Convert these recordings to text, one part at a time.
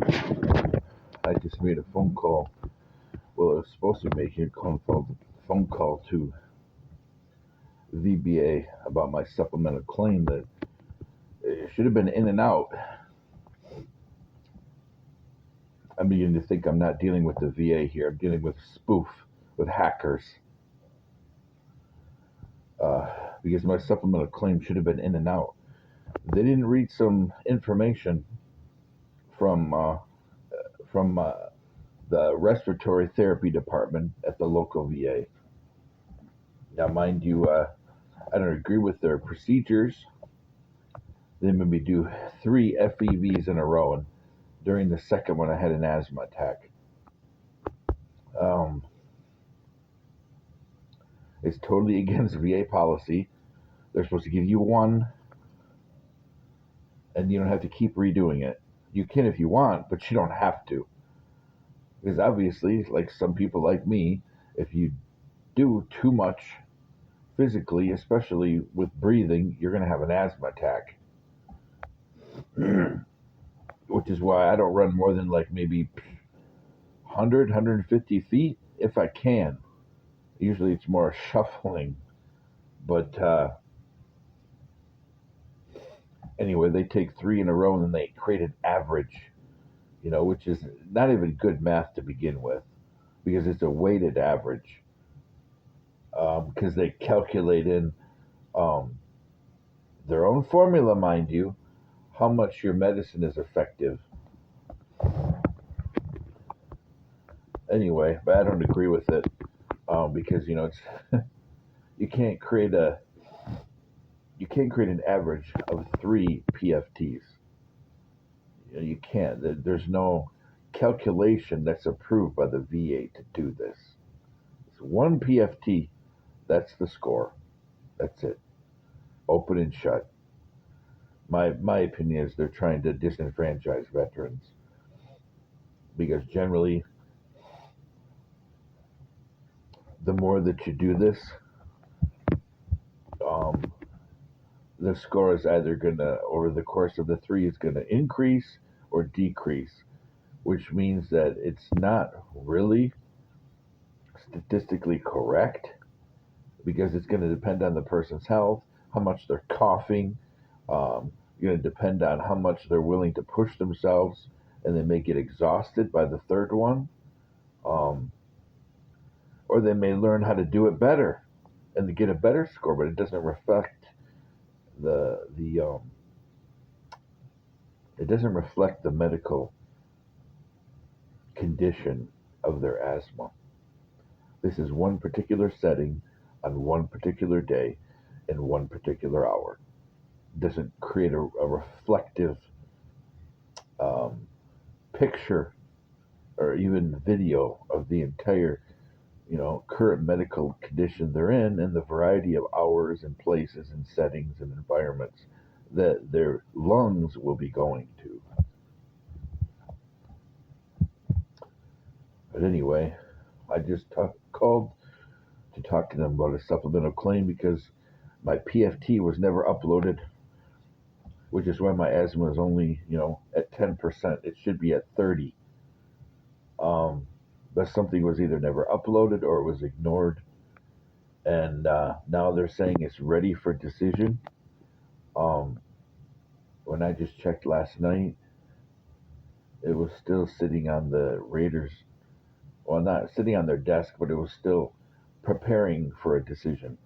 I just made a phone call. Well, I was supposed to be making a phone call to VBA about my supplemental claim that it should have been in and out. I'm beginning to think I'm not dealing with the VA here. I'm dealing with spoof, with hackers. Because my supplemental claim should have been in and out. They didn't read some information from the respiratory therapy department at the local VA. Now, mind you, I don't agree with their procedures. They made me do 3 FEVs in a row, and during the second one, I had an asthma attack. Um, it's totally against VA policy. They're supposed to give you one, and you don't have to keep redoing it. You can if you want, but you don't have to. Because obviously, like some people like me, if you do too much physically, especially with breathing, you're going to have an asthma attack. Which is why I don't run more than like maybe 100, 150 feet if I can. Usually it's more shuffling. But anyway, they take 3 in a row and then they create an average, which is not even good math to begin with because it's a weighted average. Because they calculate in their own formula, mind you, how much your medicine is effective. Anyway, but I don't agree with it because it's you can't create an average of 3 PFTs. You can't. There's no calculation that's approved by the VA to do this. It's 1 PFT. That's the score. That's it. Open and shut. My opinion is they're trying to disenfranchise veterans because generally, the more that you do this, the score is either gonna, over the course of the 3, is gonna increase or decrease, which means that it's not really statistically correct because it's going to depend on the person's health, how much they're coughing. Going to depend on how much they're willing to push themselves, and they may get exhausted by the 3rd one, or they may learn how to do it better and to get a better score, but it doesn't reflect it doesn't reflect the medical condition of their asthma. This is one particular setting on one particular day in one particular hour. It doesn't create a reflective picture or even video of the entire, current medical condition they're in and the variety of hours and places and settings and environments that their lungs will be going to. But anyway, I just called to talk to them about a supplemental claim because my PFT was never uploaded, which is why my asthma is only, at 10%. It should be at 30. But something was either never uploaded or it was ignored. And now they're saying it's ready for decision. When I just checked last night, it was still sitting on the Raiders. Well, not sitting on their desk, but it was still preparing for a decision.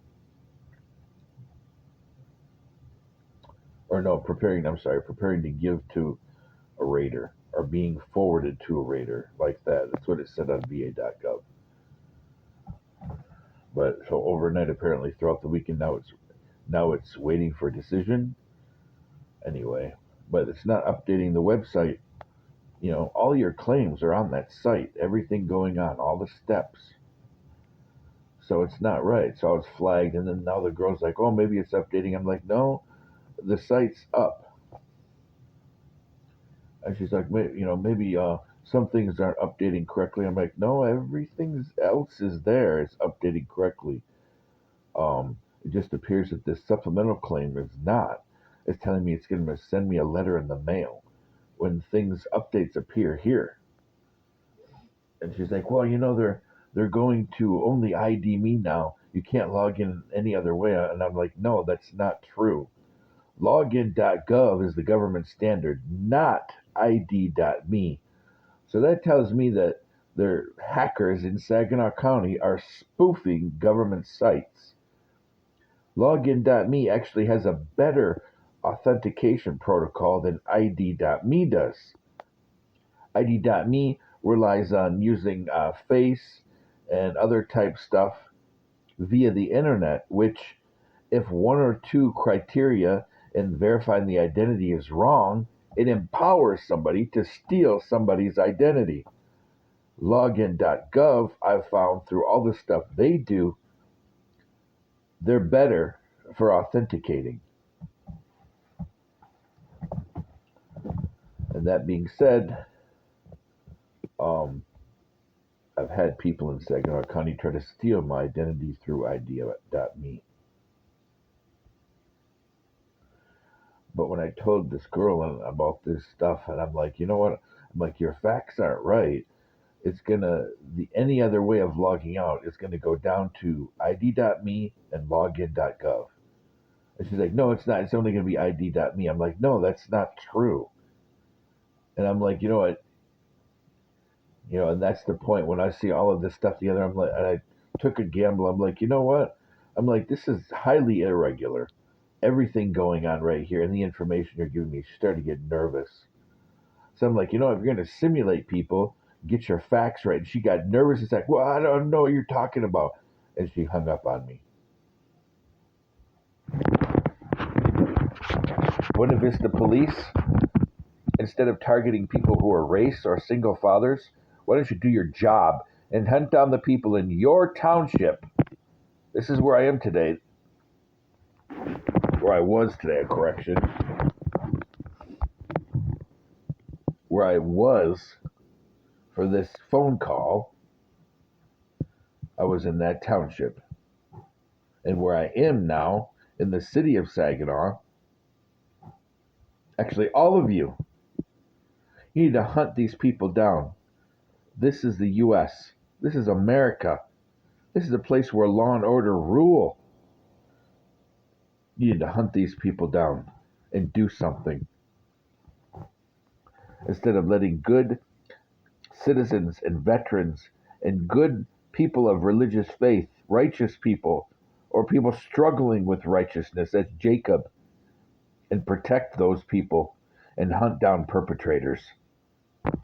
Or no, preparing to give to a Raider or being forwarded to a Raider like that. That's what it said on VA.gov. But so overnight, apparently throughout the weekend, now it's waiting for a decision. Anyway, but it's not updating the website. All your claims are on that site. Everything going on, all the steps. So it's not right. So I was flagged, and then now the girl's like, "Oh, maybe it's updating." I'm like, "No, the site's up." And she's like, maybe some things aren't updating correctly. I'm like, "No, everything else is there. It's updating correctly. It just appears that this supplemental claim is not. It's telling me it's going to send me a letter in the mail, when updates appear here. And she's like, well, they're going to only ID me now. You can't log in any other way. And I'm like, no, that's not true. Login.gov is the government standard, not ID.me. So that tells me that their hackers in Saginaw County are spoofing government sites. Login.me actually has a better authentication protocol than ID.me does. ID.me relies on using face and other type stuff via the internet, which, if one or two criteria in verifying the identity is wrong, it empowers somebody to steal somebody's identity. Login.gov, I've found through all the stuff they do, they're better for authenticating. And that being said, I've had people in Saginaw County try to steal my identity through ID.me. But when I told this girl about this stuff, and I'm like, you know what? I'm like, your facts aren't right. Any other way of logging out is gonna go down to ID.me and login.gov. And she's like, no, it's not. It's only gonna be ID.me. I'm like, no, that's not true. And I'm like, you know what? And that's the point. When I see all of this stuff together, I'm like, and I took a gamble. I'm like, you know what? I'm like, this is highly irregular. Everything going on right here, and the information you're giving me, starting to get nervous. So I'm like, if you're going to simulate people, get your facts right. And she got nervous. It's like, well, I don't know what you're talking about. And she hung up on me. Buena Vista Police, instead of targeting people who are race or single fathers, why don't you do your job and hunt down the people in your township? This is where I am today. Where I was today, a correction. Where I was for this phone call, I was in that township. And where I am now, in the city of Saginaw, actually all of you need to hunt these people down. This is the U.S. This is America. This is a place where law and order rule. You need to hunt these people down and do something. Instead of letting good citizens and veterans and good people of religious faith, righteous people, or people struggling with righteousness, as Jacob, and protect those people and hunt down perpetrators.